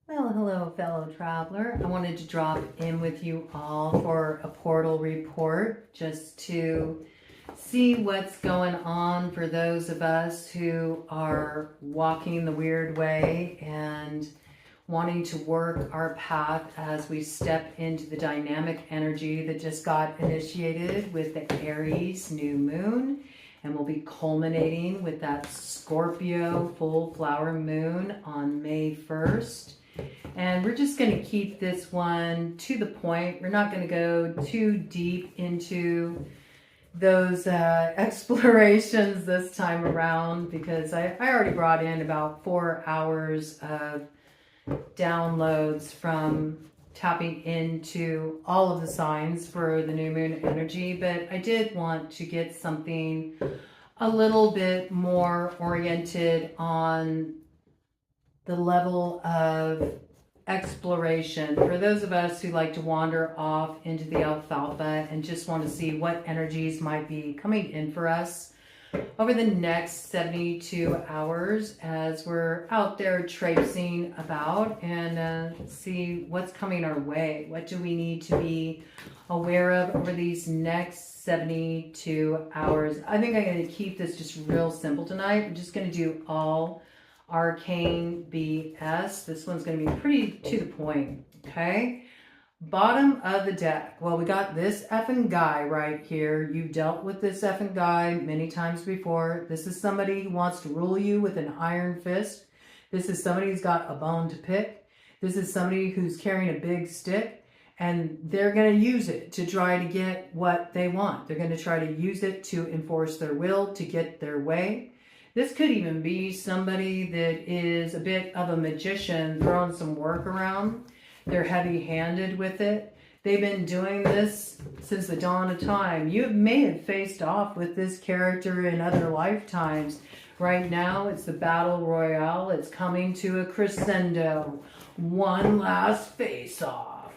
Well, hello, fellow traveler. I wanted to drop in with you all for a portal report just to see what's going on for those of us who are walking the weird way and wanting to work our path as we step into the dynamic energy that just got initiated with the Aries new moon. And we'll be culminating with that Scorpio full flower moon on May 1st. And we're just going to keep this one to the point. We're not going to go too deep into those explorations this time around because I already brought in about 4 hours of downloads from tapping into all of the signs for the new moon energy. But I did want to get something a little bit more oriented on the level of exploration for those of us who like to wander off into the alfalfa and just want to see what energies might be coming in for us over the next 72 hours as we're out there traipsing about and see what's coming our way. What do we need to be aware of over these next 72 hours? I think I'm going to keep this just real simple tonight. I'm just going to do all Arcane BS. This one's going to be pretty to the point, okay? Bottom of the deck. Well, we got this effing guy right here. You've dealt with this effing guy many times before. This is somebody who wants to rule you with an iron fist. This is somebody who's got a bone to pick. This is somebody who's carrying a big stick, and they're going to use it to try to get what they want. They're going to try to use it to enforce their will, to get their way. This could even be somebody that is a bit of a magician throwing some work around. They're heavy-handed with it. They've been doing this since the dawn of time. You may have faced off with this character in other lifetimes. Right now, it's the battle royale. It's coming to a crescendo. One last face-off.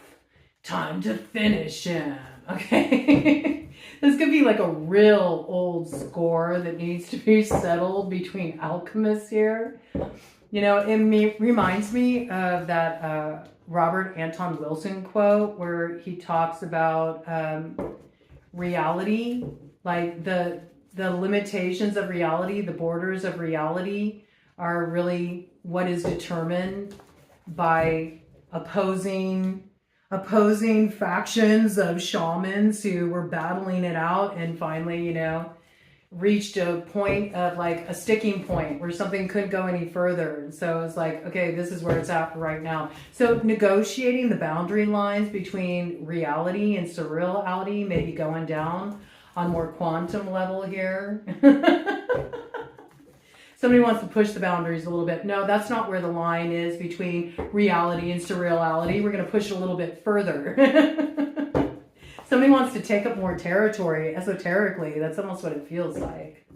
Time to finish him. Okay? This could be like a real old score that needs to be settled between alchemists here. You know, it reminds me of that Robert Anton Wilson quote where he talks about reality, like the limitations of reality, the borders of reality are really what is determined by opposing factions of shamans who were battling it out and finally, you know, reached a point of like a sticking point where something couldn't go any further. And so it's like, okay, this is where it's at right now. So negotiating the boundary lines between reality and surreality may be going down on more quantum level here. Somebody wants to push the boundaries a little bit. No, that's not where the line is between reality and surreality. We're going to push a little bit further. Somebody wants to take up more territory esoterically. That's almost what it feels like.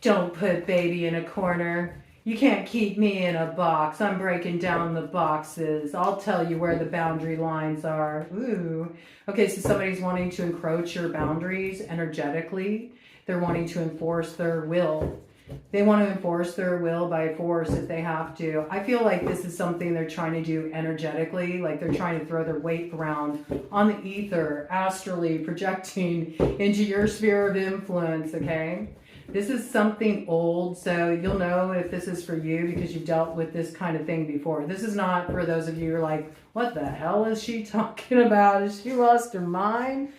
Don't put baby in a corner. You can't keep me in a box. I'm breaking down the boxes. I'll tell you where the boundary lines are. Ooh. Okay, so somebody's wanting to encroach your boundaries energetically. They're wanting to enforce their will. They want to enforce their will by force if they have to. I feel like this is something they're trying to do energetically, like they're trying to throw their weight around on the ether, astrally, projecting into your sphere of influence, okay? This is something old, so you'll know if this is for you because you've dealt with this kind of thing before. This is not for those of you who are like, what the hell is she talking about? Has she lost her mind?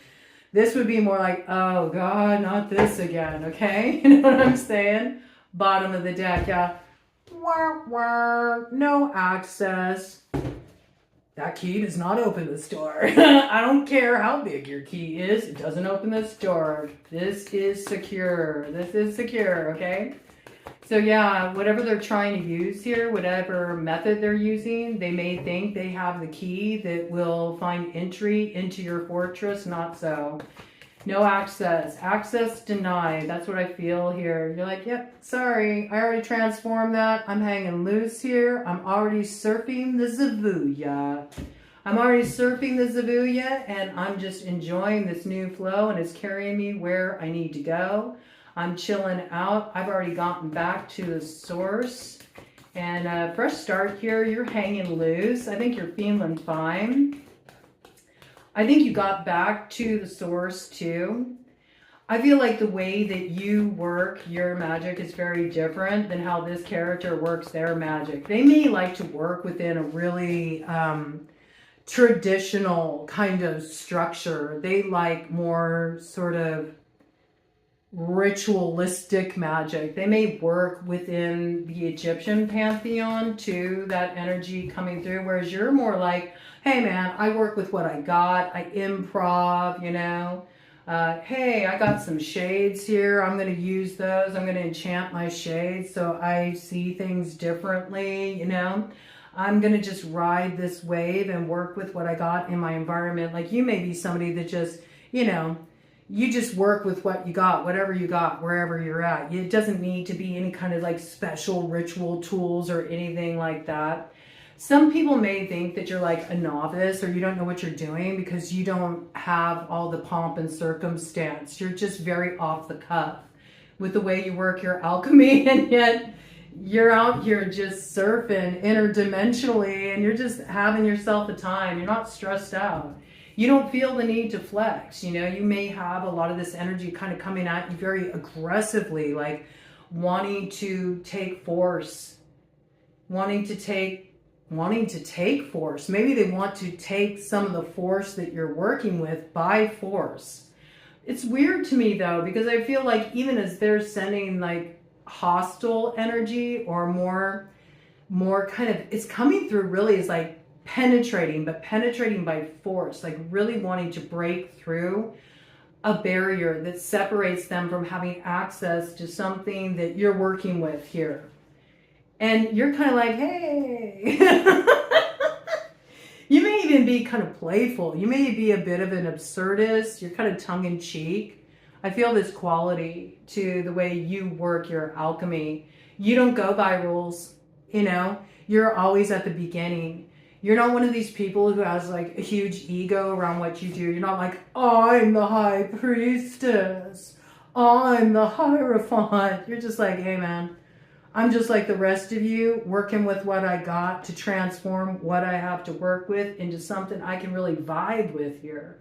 This would be more like, oh God, not this again, okay? You know what I'm saying? Bottom of the deck, yeah. No access. That key does not open this door. I don't care how big your key is. It doesn't open this door. This is secure. This is secure, okay? So yeah, whatever they're trying to use here, whatever method they're using, they may think they have the key that will find entry into your fortress. Not so. No access. Access denied. That's what I feel here. You're like, yep, sorry. I already transformed that. I'm hanging loose here. I'm already surfing the Zavuya. And I'm just enjoying this new flow and it's carrying me where I need to go. I'm chilling out. I've already gotten back to the source And fresh start here. You're hanging loose. I think you're feeling fine. I think you got back to the source too. I feel like the way that you work your magic is very different than how this character works their magic. They may like to work within a really traditional kind of structure. They like more sort of ritualistic magic. They may work within the Egyptian pantheon too, that energy coming through, whereas you're more like, hey man, I work with what I got, I improv, you know. Hey, I got some shades here, I'm going to use those, I'm going to enchant my shades so I see things differently, you know. I'm going to just ride this wave and work with what I got in my environment. Like you may be somebody that just, you know, you just work with what you got, whatever you got, wherever you're at. It doesn't need to be any kind of like special ritual tools or anything like that. Some people may think that you're like a novice or you don't know what you're doing because you don't have all the pomp and circumstance. You're just very off the cuff with the way you work your alchemy, and yet you're out here just surfing interdimensionally and you're just having yourself a time. You're not stressed out. You don't feel the need to flex. You know, you may have a lot of this energy kind of coming at you very aggressively, like wanting to take force, wanting to take force. Maybe they want to take some of the force that you're working with by force. It's weird to me though, because I feel like even as they're sending like hostile energy or more kind of, it's coming through really is like penetrating, but penetrating by force, like really wanting to break through a barrier that separates them from having access to something that you're working with here. And you're kind of like, hey, you may even be kind of playful. You may be a bit of an absurdist. You're kind of tongue in cheek. I feel this quality to the way you work your alchemy. You don't go by rules, you know, you're always at the beginning. You're not one of these people who has like a huge ego around what you do. You're not like, I'm the high priestess, I'm the hierophant. You're just like, hey man, I'm just like the rest of you, working with what I got to transform what I have to work with into something I can really vibe with here.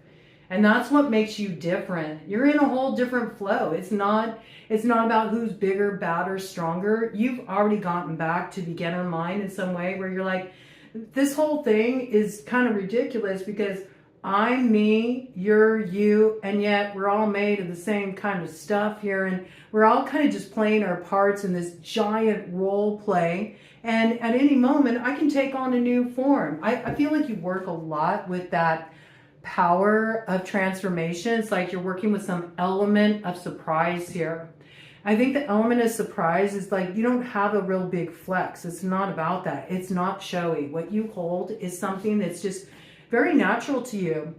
And that's what makes you different. You're in a whole different flow. It's not about who's bigger, badder, stronger. You've already gotten back to beginner mind in some way where you're like, this whole thing is kind of ridiculous because I'm me, you're you, and yet we're all made of the same kind of stuff here, and we're all kind of just playing our parts in this giant role play, and at any moment I can take on a new form. I feel like you work a lot with that power of transformation. It's like you're working with some element of surprise here. I think the element of surprise is like you don't have a real big flex. It's not about that. It's not showy. What you hold is something that's just very natural to you.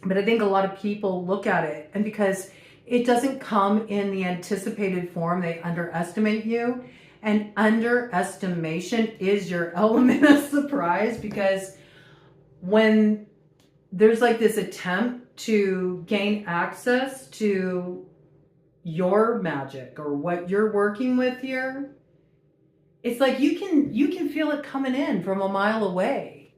But I think a lot of people look at it, and because it doesn't come in the anticipated form, they underestimate you. And underestimation is your element of surprise, because when there's like this attempt to gain access to your magic or what you're working with here, it's like you can feel it coming in from a mile away.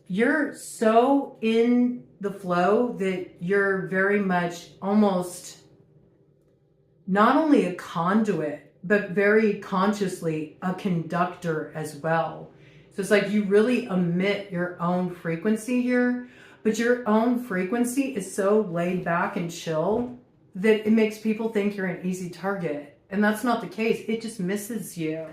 You're so in the flow that you're very much almost not only a conduit, but very consciously a conductor as well. So it's like you really emit your own frequency here, but your own frequency is so laid back and chill that it makes people think you're an easy target. And that's not the case. It just misses you.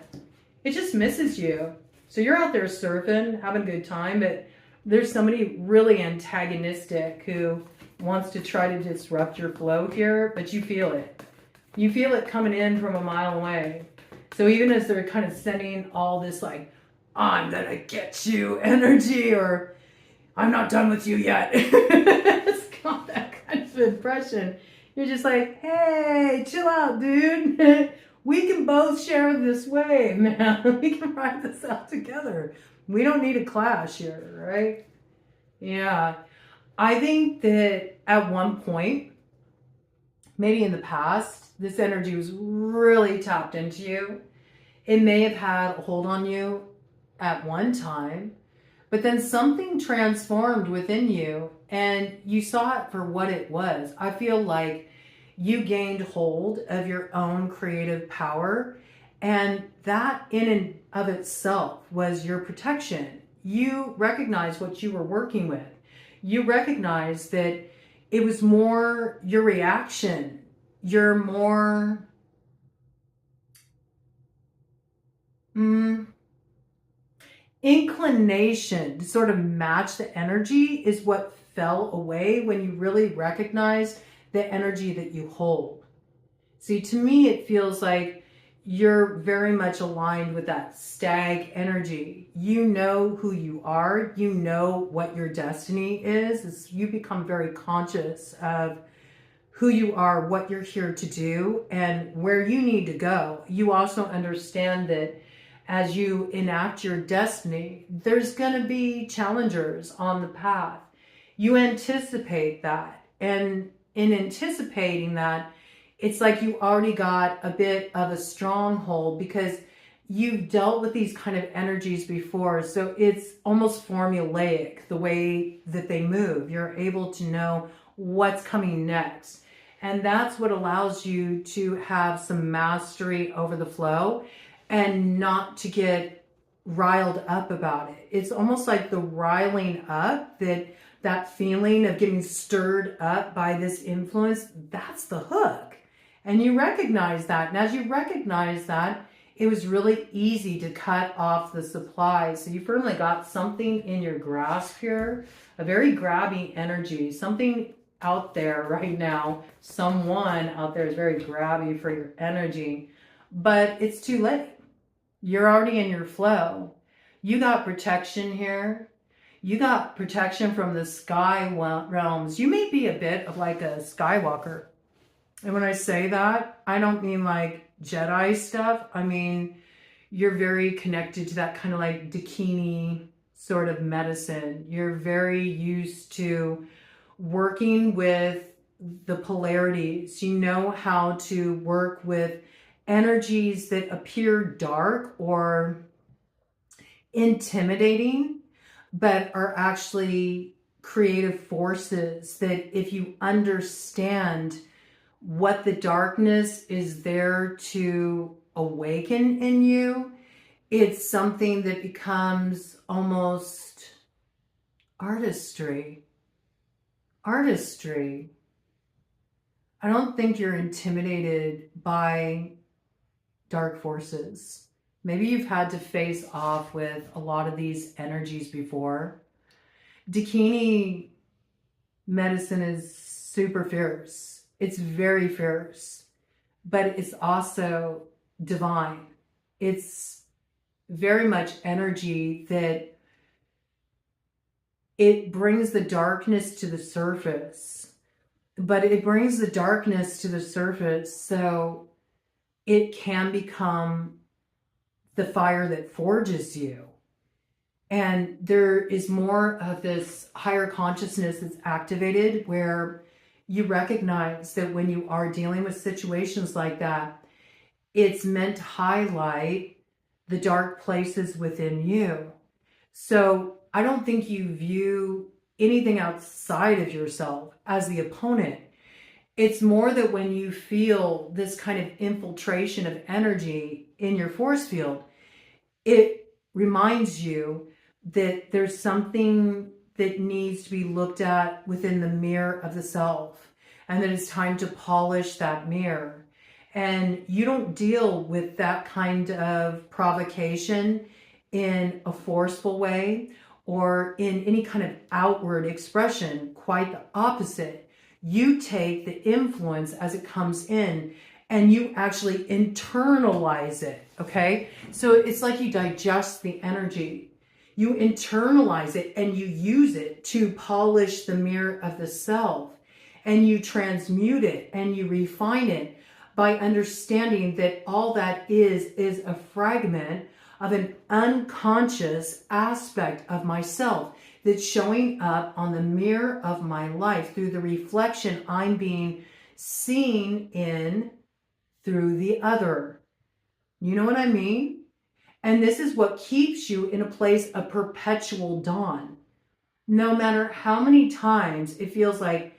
It just misses you. So you're out there surfing, having a good time, but there's somebody really antagonistic who wants to try to disrupt your flow here, but you feel it. You feel it coming in from a mile away. So even as they're kind of sending all this like, I'm gonna get you energy, or I'm not done with you yet. It's got that kind of impression. You're just like, hey, chill out, dude. We can both share this wave, man. We can ride this out together. We don't need a clash here, right? Yeah. I think that at one point, maybe in the past, this energy was really tapped into you. It may have had a hold on you at one time, but then something transformed within you and you saw it for what it was. I feel like you gained hold of your own creative power, and that in and of itself was your protection. You recognized what you were working with. You recognized that it was more your reaction, your more inclination to sort of match the energy is what fell away when you really recognized the energy that you hold. See, to me, it feels like you're very much aligned with that stag energy. You know who you are. You know what your destiny is. You become very conscious of who you are, what you're here to do, and where you need to go. You also understand that as you enact your destiny, there's going to be challengers on the path. You anticipate that. And in anticipating that, it's like you already got a bit of a stronghold because you've dealt with these kind of energies before. So it's almost formulaic, the way that they move. You're able to know what's coming next. And that's what allows you to have some mastery over the flow and not to get riled up about it. It's almost like the riling up, that feeling of getting stirred up by this influence, that's the hook. And you recognize that. And as you recognize that, it was really easy to cut off the supply. So you firmly got something in your grasp here, a very grabby energy, something out there right now. Someone out there is very grabby for your energy, but it's too late. You're already in your flow. You got protection here. You got protection from the sky realms. You may be a bit of like a Skywalker. And when I say that, I don't mean like Jedi stuff. I mean, you're very connected to that kind of like Dakini sort of medicine. You're very used to working with the polarities. You know how to work with energies that appear dark or intimidating, but are actually creative forces that if you understand what the darkness is there to awaken in you, it's something that becomes almost artistry. Artistry. I don't think you're intimidated by dark forces. Maybe you've had to face off with a lot of these energies before. Dakini medicine is super fierce. It's very fierce, but it's also divine. It's very much energy that it brings the darkness to the surface, but it brings the darkness to the surface so it can become the fire that forges you. And there is more of this higher consciousness that's activated where you recognize that when you are dealing with situations like that, it's meant to highlight the dark places within you. So I don't think you view anything outside of yourself as the opponent. It's more that when you feel this kind of infiltration of energy in your force field, it reminds you that there's something that needs to be looked at within the mirror of the self, and that it's time to polish that mirror. And you don't deal with that kind of provocation in a forceful way or in any kind of outward expression. Quite the opposite. You take the influence as it comes in and you actually internalize it, okay? So it's like you digest the energy. You internalize it and you use it to polish the mirror of the self, and you transmute it and you refine it by understanding that all that is a fragment of an unconscious aspect of myself that's showing up on the mirror of my life through the reflection I'm being seen in through the other. You know what I mean? And this is what keeps you in a place of perpetual dawn. No matter how many times it feels like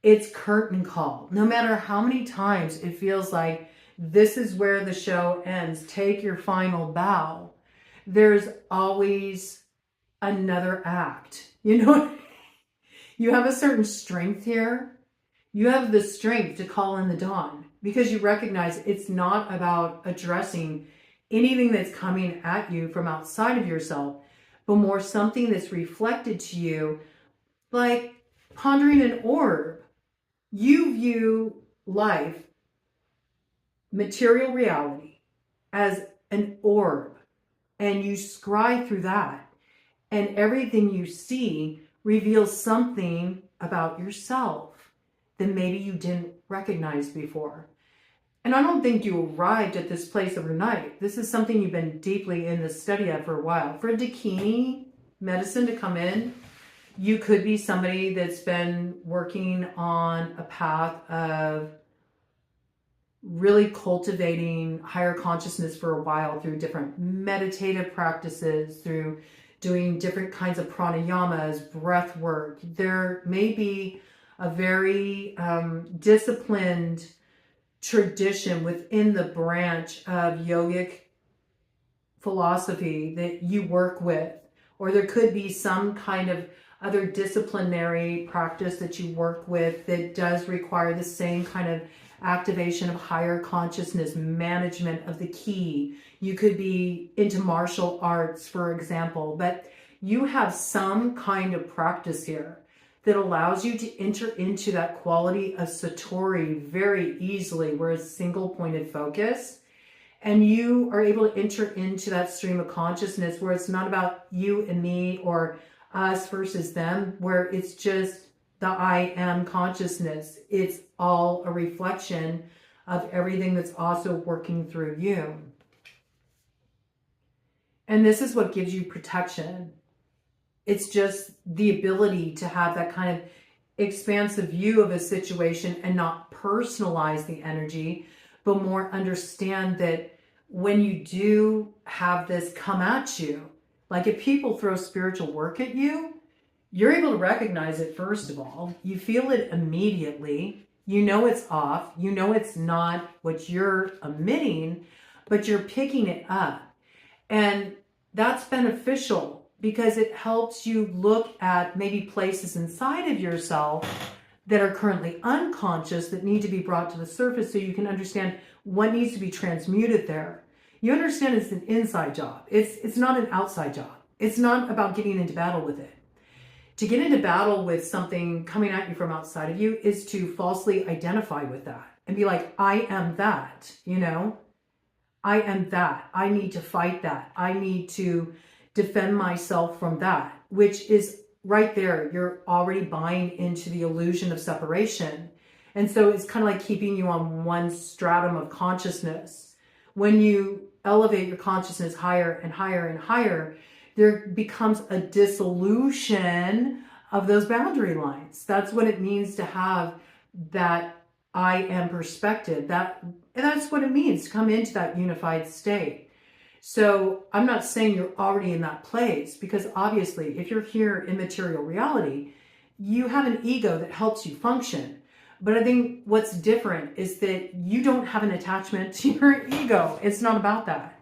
it's curtain call, no matter how many times it feels like this is where the show ends, take your final bow, there's always another act. You know, you have a certain strength here. You have the strength to call in the dawn because you recognize it's not about addressing anything that's coming at you from outside of yourself, but more something that's reflected to you, like pondering an orb. You view life, material reality, as an orb, and you scry through that, and everything you see reveals something about yourself that maybe you didn't recognize before. And I don't think you arrived at this place overnight. This is something you've been deeply in the study of for a while. For a Dakini medicine to come in, you could be somebody that's been working on a path of really cultivating higher consciousness for a while through different meditative practices, through doing different kinds of pranayamas, breath work. There may be a very disciplined tradition within the branch of yogic philosophy that you work with, or there could be some kind of other disciplinary practice that you work with that does require the same kind of activation of higher consciousness, management of the ki. You could be into martial arts, for example, but you have some kind of practice here that allows you to enter into that quality of Satori very easily, where it's single pointed focus. And you are able to enter into that stream of consciousness where it's not about you and me or us versus them, where it's just the I am consciousness. It's all a reflection of everything that's also working through you. And this is what gives you protection. It's just the ability to have that kind of expansive view of a situation and not personalize the energy, but more understand that when you do have this come at you, like if people throw spiritual work at you, you're able to recognize it first of all. You feel it immediately. You know it's off. You know it's not what you're emitting, but you're picking it up. And that's beneficial because it helps you look at maybe places inside of yourself that are currently unconscious that need to be brought to the surface so you can understand what needs to be transmuted there. You understand it's an inside job. It's not an outside job. It's not about getting into battle with it. To get into battle with something coming at you from outside of you is to falsely identify with that and be like, I am that, you know? I am that. I need to fight that. I need to defend myself from that, which is right there. You're already buying into the illusion of separation. And so it's kind of like keeping you on one stratum of consciousness. When you elevate your consciousness higher and higher and higher, there becomes a dissolution of those boundary lines. That's what it means to have that I am perspective. That's what it means to come into that unified state. So I'm not saying you're already in that place, because obviously if you're here in material reality, you have an ego that helps you function. But I think what's different is that you don't have an attachment to your ego. It's not about that.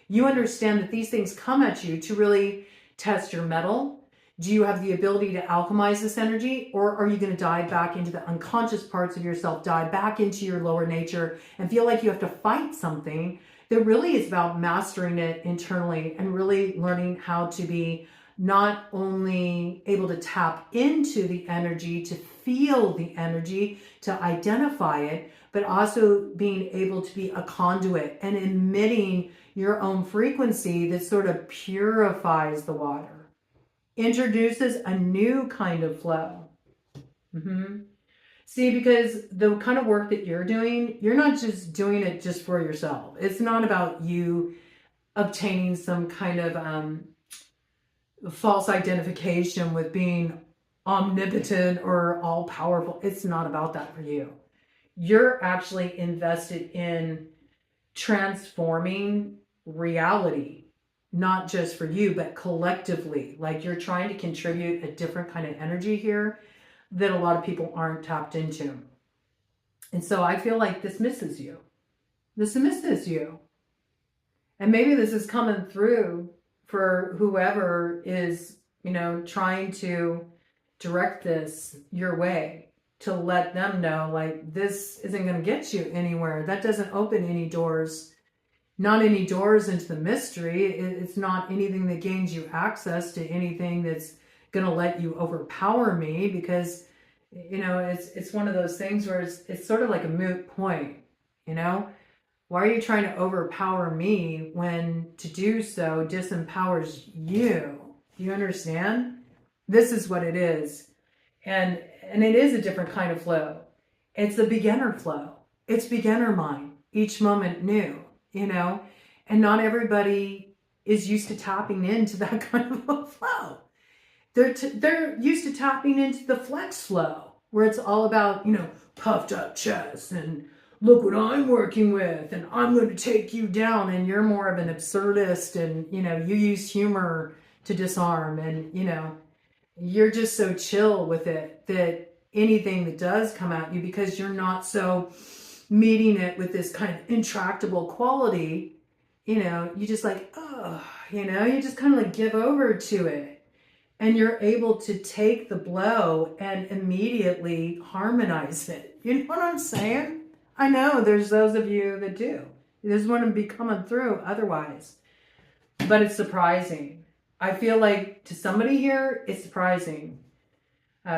You understand that these things come at you to really test your mettle. Do you have the ability to alchemize this energy, or are you going to dive back into the unconscious parts of yourself, dive back into your lower nature and feel like you have to fight something that really is about mastering it internally and really learning how to be not only able to tap into the energy, to feel the energy, to identify it, but also being able to be a conduit and emitting your own frequency that sort of purifies the water, introduces a new kind of flow. See, because the kind of work that you're doing, you're not just doing it just for yourself. It's not about you obtaining some kind of false identification with being omnipotent or all powerful. It's not about that for you. You're actually invested in transforming reality, not just for you, but collectively. Like you're trying to contribute a different kind of energy here that a lot of people aren't tapped into. And so I feel like this misses you. This misses you. And maybe this is coming through for whoever is, trying to direct this your way, to let them know, like, this isn't going to get you anywhere. That doesn't open any doors, not any doors into the mystery. It's not anything that gains you access to anything that's going to let you overpower me, because, it's one of those things where it's sort of like a moot point, Why are you trying to overpower me when to do so disempowers you? Do you understand? This is what it is. And it is a different kind of flow. It's a beginner flow. It's beginner mind. Each moment new, And not everybody is used to tapping into that kind of a flow. They're used to tapping into the flex flow, where it's all about, puffed up chest and look what I'm working with, and I'm going to take you down. And you're more of an absurdist, and, you use humor to disarm, and, you're just so chill with it that anything that does come at you, because you're not so meeting it with this kind of intractable quality, you just like, you just kind of like give over to it. And you're able to take the blow and immediately harmonize it. You know what I'm saying? I know there's those of you that do. This wouldn't be coming through otherwise. But it's surprising. I feel like to somebody here, it's surprising.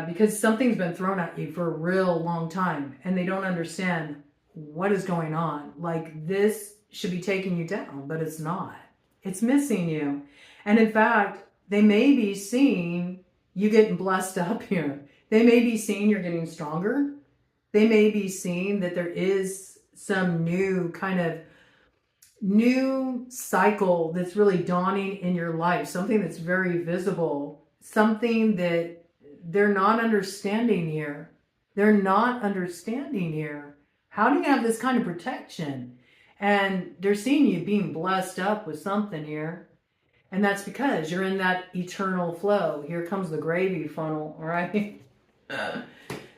Because something's been thrown at you for a real long time. And they don't understand what is going on. Like, this should be taking you down, but it's not. It's missing you. And in fact, they may be seeing you getting blessed up here. They may be seeing you're getting stronger. They may be seeing that there is some new cycle that's really dawning in your life. Something that's very visible. Something that they're not understanding here. They're not understanding here. How do you have this kind of protection? And they're seeing you being blessed up with something here. And that's because you're in that eternal flow. Here comes the gravy funnel, all right?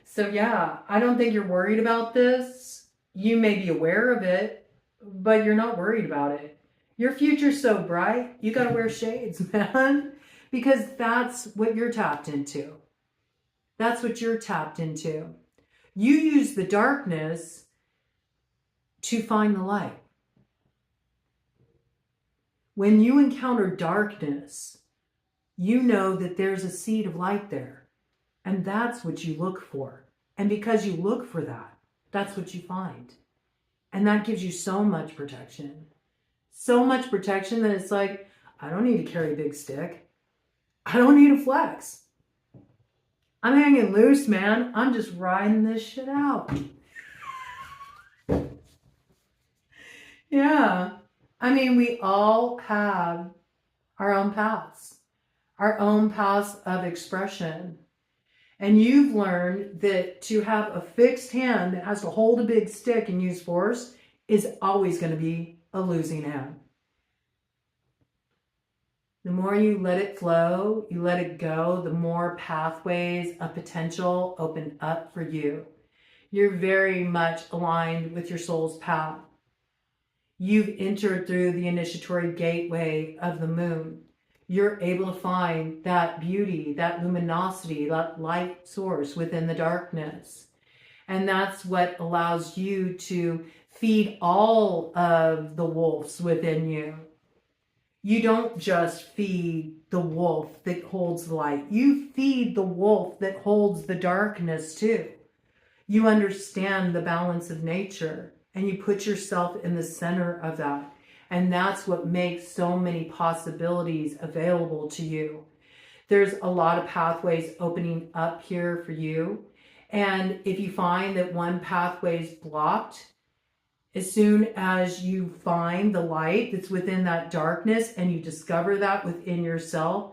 So yeah, I don't think you're worried about this. You may be aware of it, but you're not worried about it. Your future's so bright, you gotta wear shades, man. Because that's what you're tapped into. That's what you're tapped into. You use the darkness to find the light. When you encounter darkness, you know that there's a seed of light there. And that's what you look for. And because you look for that, that's what you find. And that gives you so much protection. So much protection that it's like, I don't need to carry a big stick. I don't need to flex. I'm hanging loose, man. I'm just riding this shit out. Yeah. I mean, we all have our own paths of expression. And you've learned that to have a fixed hand that has to hold a big stick and use force is always going to be a losing hand. The more you let it flow, you let it go, the more pathways of potential open up for you. You're very much aligned with your soul's path. You've entered through the initiatory gateway of the moon. You're able to find that beauty, that luminosity, that light source within the darkness. And that's what allows you to feed all of the wolves within you. You don't just feed the wolf that holds the light. You feed the wolf that holds the darkness too. You understand the balance of nature. And you put yourself in the center of that. And that's what makes so many possibilities available to you. There's a lot of pathways opening up here for you. And if you find that one pathway is blocked, as soon as you find the light that's within that darkness and you discover that within yourself,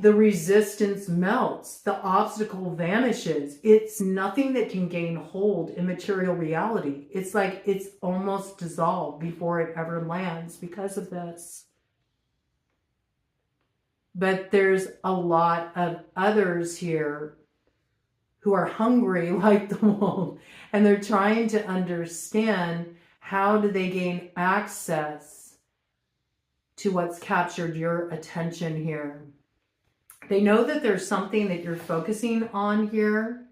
The resistance melts. The obstacle vanishes. It's nothing that can gain hold in material reality. It's like it's almost dissolved before it ever lands because of this. But there's a lot of others here who are hungry like the wolf, and they're trying to understand how do they gain access to what's captured your attention here. They know that there's something that you're focusing on here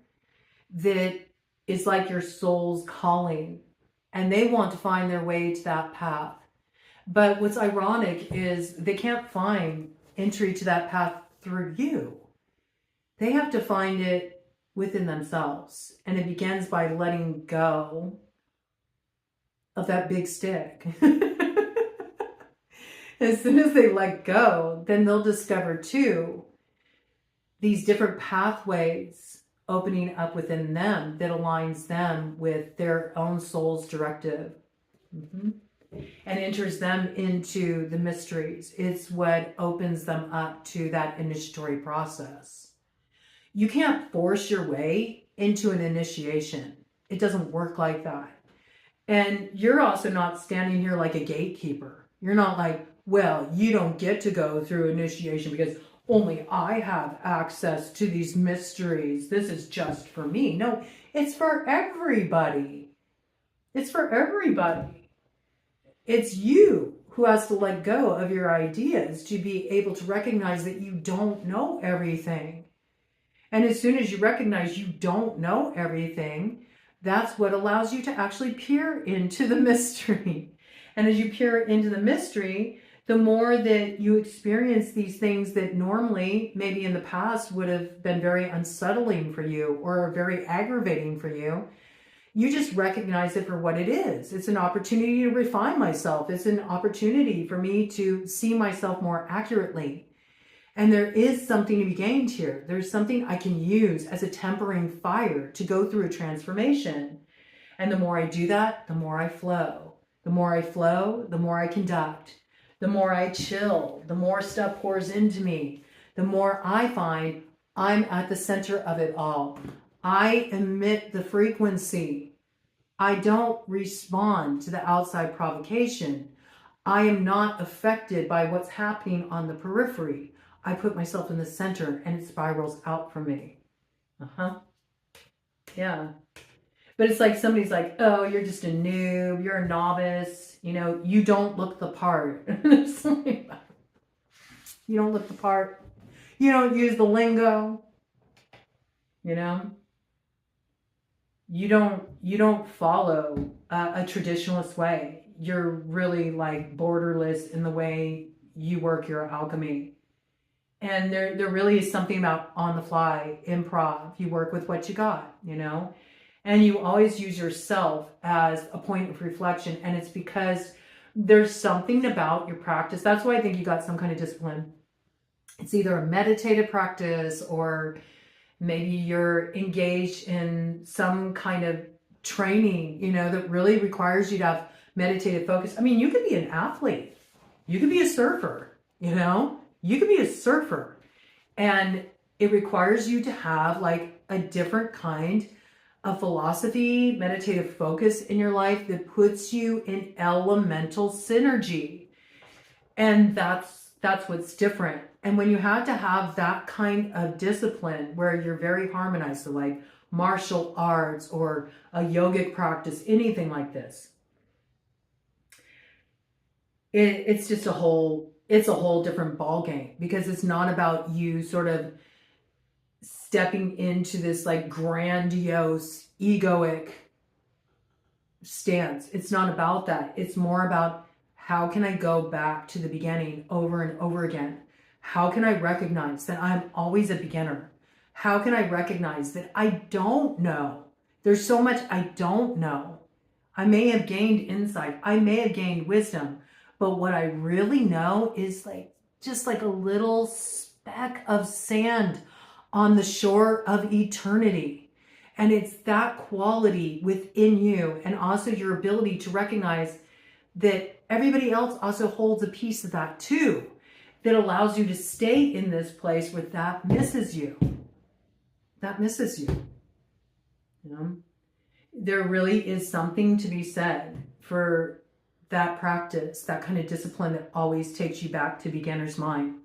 that is like your soul's calling, and they want to find their way to that path. But what's ironic is they can't find entry to that path through you. They have to find it within themselves, and it begins by letting go of that big stick. As soon as they let go, then they'll discover too these different pathways opening up within them that aligns them with their own soul's directive. And enters them into the mysteries. It's what opens them up to that initiatory process. You can't force your way into an initiation. It doesn't work like that. And you're also not standing here like a gatekeeper. You're not like, well, you don't get to go through initiation because only I have access to these mysteries. This is just for me. No, it's for everybody. It's for everybody. It's you who has to let go of your ideas to be able to recognize that you don't know everything. And as soon as you recognize you don't know everything, that's what allows you to actually peer into the mystery. And as you peer into the mystery, the more that you experience these things that normally, maybe in the past, would have been very unsettling for you or very aggravating for you, you just recognize it for what it is. It's an opportunity to refine myself. It's an opportunity for me to see myself more accurately. And there is something to be gained here. There's something I can use as a tempering fire to go through a transformation. And the more I do that, the more I flow. The more I flow, the more I conduct. The more I chill, the more stuff pours into me. The more I find I'm at the center of it all. I emit the frequency. I don't respond to the outside provocation. I am not affected by what's happening on the periphery. I put myself in the center and it spirals out from me. Yeah. But it's like somebody's like, oh, you're just a noob. You're a novice. You know, you don't look the part. It's like, you don't look the part. You don't use the lingo. You know? You don't follow a traditionalist way. You're really like borderless in the way you work your alchemy. And there really is something about on the fly improv. You work with what you got, you know? And you always use yourself as a point of reflection. And it's because there's something about your practice. That's why I think you got some kind of discipline. It's either a meditative practice or maybe you're engaged in some kind of training, you know, that really requires you to have meditative focus. I mean, you could be an athlete. You could be a surfer, you know? You could be a surfer. And it requires you to have like a different kind of philosophy, meditative focus in your life that puts you in elemental synergy. And that's what's different. And when you had to have that kind of discipline where you're very harmonized, so like martial arts or a yogic practice, anything like this, it's just a whole different ballgame, because it's not about you sort of stepping into this like grandiose egoic stance. It's not about that. It's more about how can I go back to the beginning over and over again? How can I recognize that I'm always a beginner? How can I recognize that I don't know? There's so much I don't know. I may have gained insight. I may have gained wisdom, but what I really know is like just like a little speck of sand on the shore of eternity. And it's that quality within you, and also your ability to recognize that everybody else also holds a piece of that too. that allows you to stay in this place where that misses you. That misses you. You know? There really is something to be said for that practice, that kind of discipline that always takes you back to beginner's mind.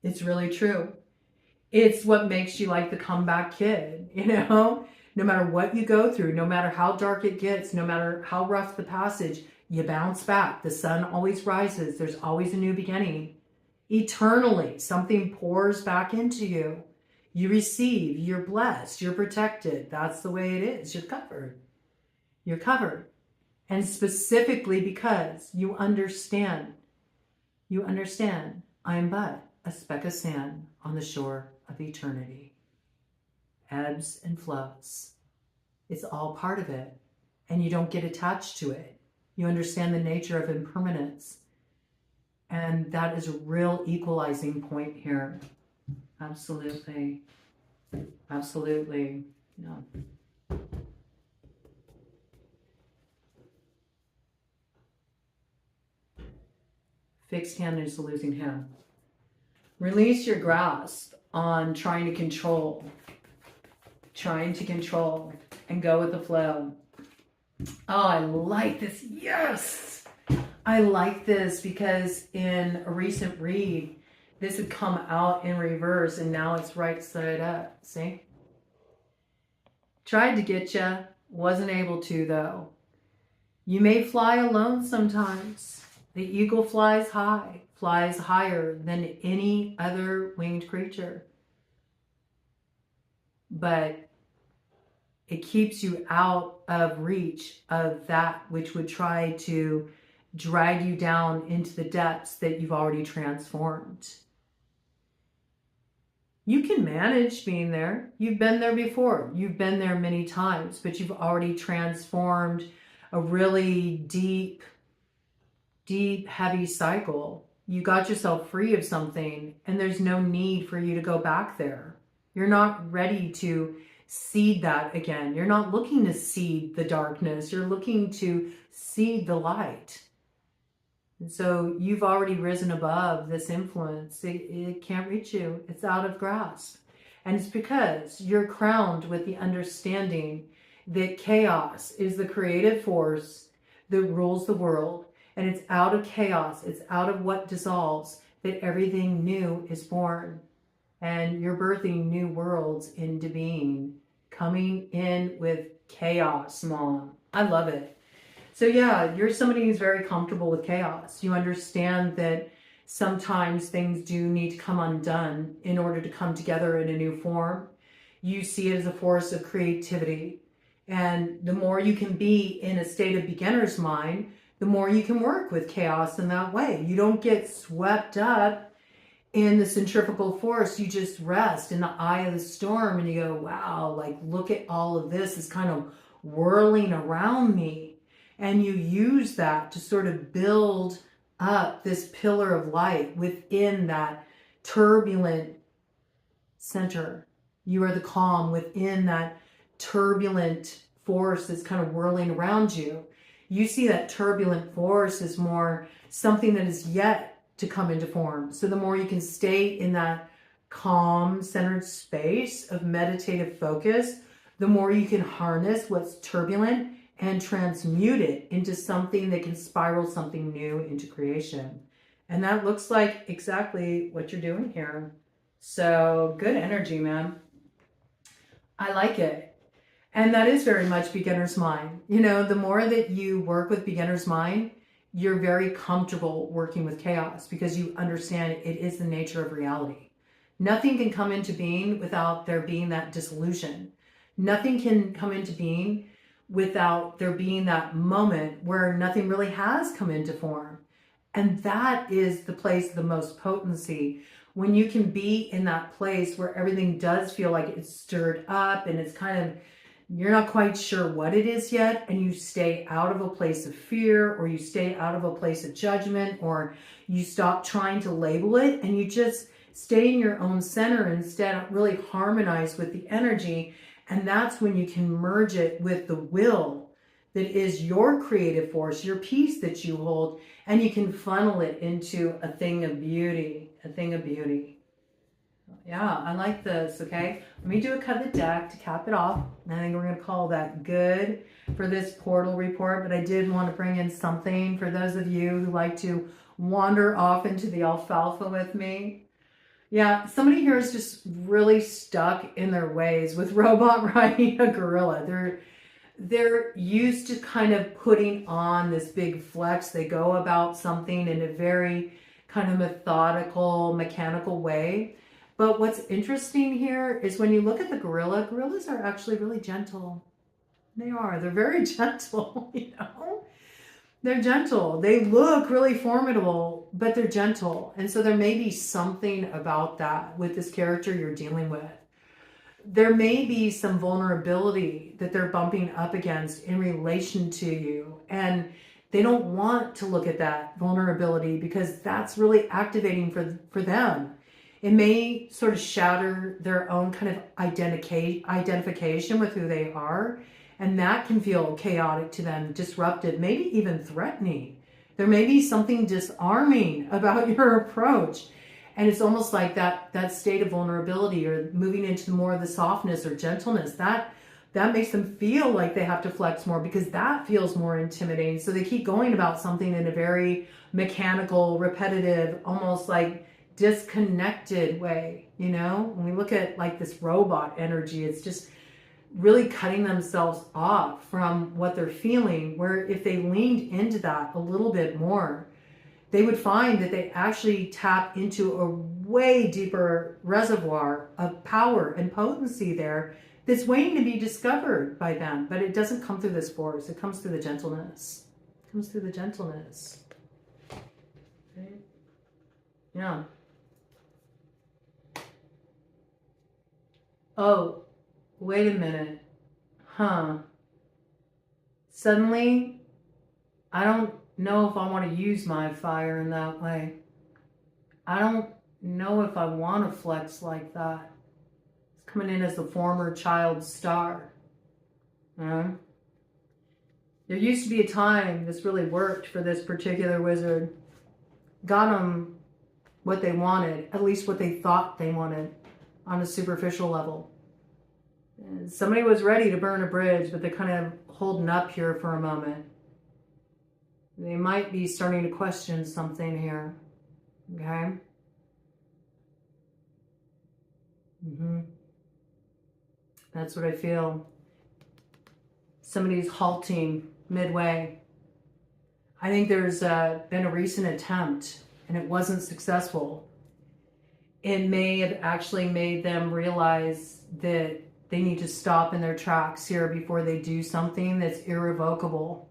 It's really true. It's what makes you like the comeback kid, you know? No matter what you go through, no matter how dark it gets, no matter how rough the passage, you bounce back. The sun always rises. There's always a new beginning. Eternally, something pours back into you. You receive, you're blessed, you're protected. That's the way it is. You're covered. You're covered. And specifically because you understand, I am but a speck of sand on the shore of eternity. Ebbs and flows. It's all part of it. And you don't get attached to it. You understand the nature of impermanence. And that is a real equalizing point here. Absolutely. Absolutely. Yeah. Fixed hand is a losing hand. Release your grasp on trying to control, and go with the flow. Oh, I like this. Yes! I like this because in a recent read, this had come out in reverse and now it's right side up. See? Tried to get you, wasn't able to though. You may fly alone sometimes. The eagle flies high, flies higher than any other winged creature. But it keeps you out of reach of that which would try to drag you down into the depths that you've already transformed. You can manage being there. You've been there before. You've been there many times, but you've already transformed a really deep, heavy cycle. You got yourself free of something and there's no need for you to go back there. You're not ready to seed that again. You're not looking to seed the darkness. You're looking to seed the light. And so you've already risen above this influence. It can't reach you. It's out of grasp. And it's because you're crowned with the understanding that chaos is the creative force that rules the world. And it's out of chaos, it's out of what dissolves that everything new is born. And you're birthing new worlds into being, coming in with chaos, Mom. I love it. So yeah, you're somebody who's very comfortable with chaos. You understand that sometimes things do need to come undone in order to come together in a new form. You see it as a force of creativity. And the more you can be in a state of beginner's mind, the more you can work with chaos in that way. You don't get swept up in the centrifugal force. You just rest in the eye of the storm and you go, wow, like look at all of this is kind of whirling around me. And you use that to sort of build up this pillar of light within that turbulent center. You are the calm within that turbulent force that's kind of whirling around you. You see that turbulent force as more something that is yet to come into form. So the more you can stay in that calm, centered space of meditative focus, the more you can harness what's turbulent and transmute it into something that can spiral something new into creation. And that looks like exactly what you're doing here. So good energy, man. I like it. And that is very much beginner's mind. You know, the more that you work with beginner's mind, you're very comfortable working with chaos because you understand it is the nature of reality. Nothing can come into being without there being that dissolution. Nothing can come into being without there being that moment where nothing really has come into form. And that is the place of the most potency. When you can be in that place where everything does feel like it's stirred up and it's kind of, you're not quite sure what it is yet, and you stay out of a place of fear, or you stay out of a place of judgment, or you stop trying to label it and you just stay in your own center and instead really harmonize with the energy. And that's when you can merge it with the will that is your creative force, your piece that you hold, and you can funnel it into a thing of beauty, a thing of beauty. Yeah, I like this, okay? Let me do a cut of the deck to cap it off. I think we're going to call that good for this portal report, but I did want to bring in something for those of you who like to wander off into the alfalfa with me. Yeah, somebody here is just really stuck in their ways with robot riding a gorilla. They're used to kind of putting on this big flex. They go about something in a very kind of methodical, mechanical way. But what's interesting here is when you look at the gorilla, gorillas are actually really gentle. They are. They're very gentle, you know? They're gentle. They look really formidable, but they're gentle. And so there may be something about that with this character you're dealing with. There may be some vulnerability that they're bumping up against in relation to you. And they don't want to look at that vulnerability because that's really activating for them. It may sort of shatter their own kind of identification with who they are. And that can feel chaotic to them, disruptive, maybe even threatening. There may be something disarming about your approach. And it's almost like that state of vulnerability or moving into more of the softness or gentleness, that makes them feel like they have to flex more because that feels more intimidating. So they keep going about something in a very mechanical, repetitive, almost like disconnected way. You know, when we look at like this robot energy, it's just really cutting themselves off from what they're feeling, where if they leaned into that a little bit more, they would find that they actually tap into a way deeper reservoir of power and potency there that's waiting to be discovered by them. But it doesn't come through this force. It comes through the gentleness. It comes through the gentleness. Right? Yeah. Oh, wait a minute. Huh. Suddenly, I don't know if I want to use my fire in that way. I don't know if I want to flex like that. It's coming in as the former child star. There used to be a time this really worked for this particular wizard. Got them what they wanted, at least what they thought they wanted on a superficial level. And somebody was ready to burn a bridge, but they're kind of holding up here for a moment. They might be starting to question something here. Okay? That's what I feel. Somebody's halting midway. I think there's been a recent attempt, and it wasn't successful. It may have actually made them realize that they need to stop in their tracks here before they do something that's irrevocable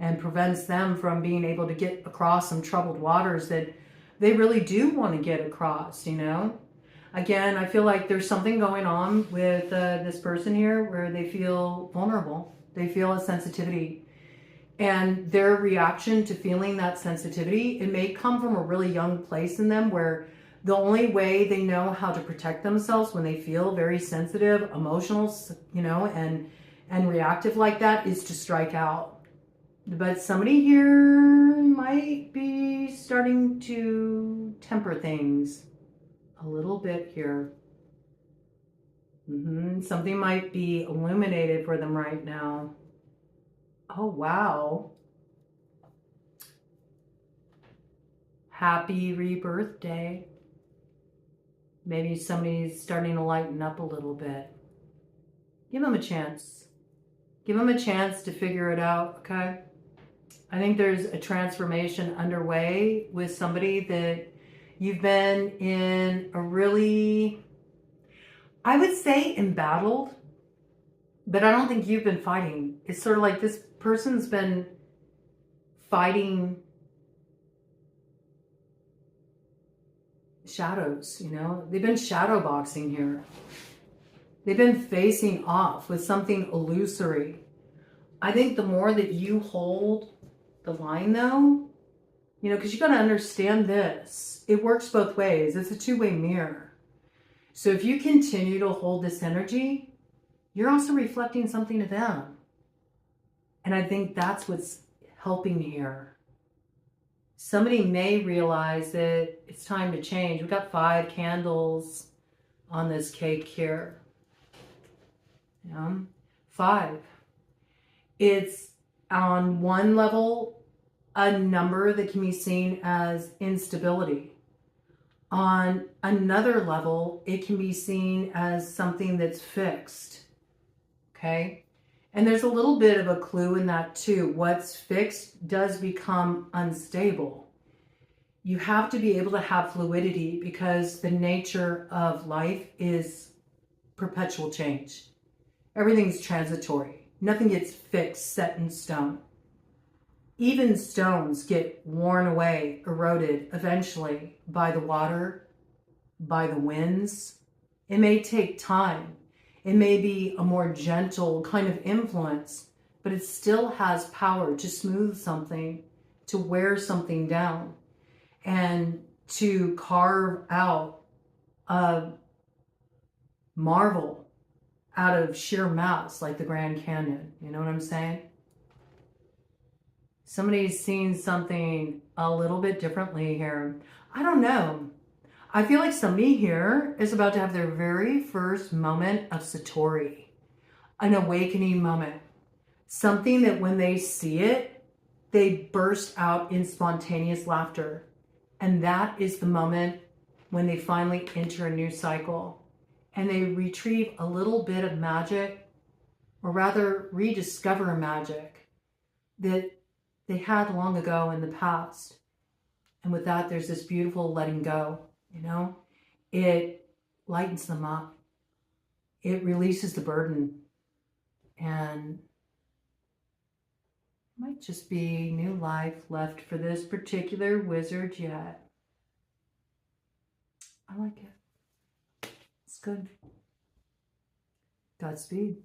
and prevents them from being able to get across some troubled waters that they really do want to get across, you know? Again, I feel like there's something going on with this person here where they feel vulnerable. They feel a sensitivity. And their reaction to feeling that sensitivity, it may come from a really young place in them where the only way they know how to protect themselves when they feel very sensitive, emotional, you know, and reactive like that is to strike out. But somebody here might be starting to temper things a little bit here. Something might be illuminated for them right now. Oh, wow. Happy rebirth day. Maybe somebody's starting to lighten up a little bit. Give them a chance. Give them a chance to figure it out, okay? I think there's a transformation underway with somebody that you've been in a really, I would say embattled, but I don't think you've been fighting. It's sort of like this person's been fighting shadows, you know? They've been shadow boxing here. They've been facing off with something illusory. I think the more that you hold the line though, you know, because you got to understand this. It works both ways. It's a two-way mirror. So if you continue to hold this energy, you're also reflecting something to them. And I think that's what's helping here. Somebody may realize that it's time to change. We've got 5 candles on this cake here. 5. It's on one level, a number that can be seen as instability. On another level, it can be seen as something that's fixed. Okay? And there's a little bit of a clue in that too. What's fixed does become unstable. You have to be able to have fluidity because the nature of life is perpetual change. Everything's transitory. Nothing gets fixed, set in stone. Even stones get worn away, eroded eventually by the water, by the winds. It may take time. It may be a more gentle kind of influence, but it still has power to smooth something, to wear something down, and to carve out a marvel out of sheer mass like the Grand Canyon. You know what I'm saying? Somebody's seen something a little bit differently here. I don't know. I feel like somebody here is about to have their very first moment of Satori, an awakening moment. Something that when they see it, they burst out in spontaneous laughter. And that is the moment when they finally enter a new cycle and they retrieve a little bit of magic, or rather rediscover magic that they had long ago in the past. And with that, there's this beautiful letting go, you know? It lightens them up. It releases the burden. And it might just be new life left for this particular wizard yet. I like it. It's good. Godspeed.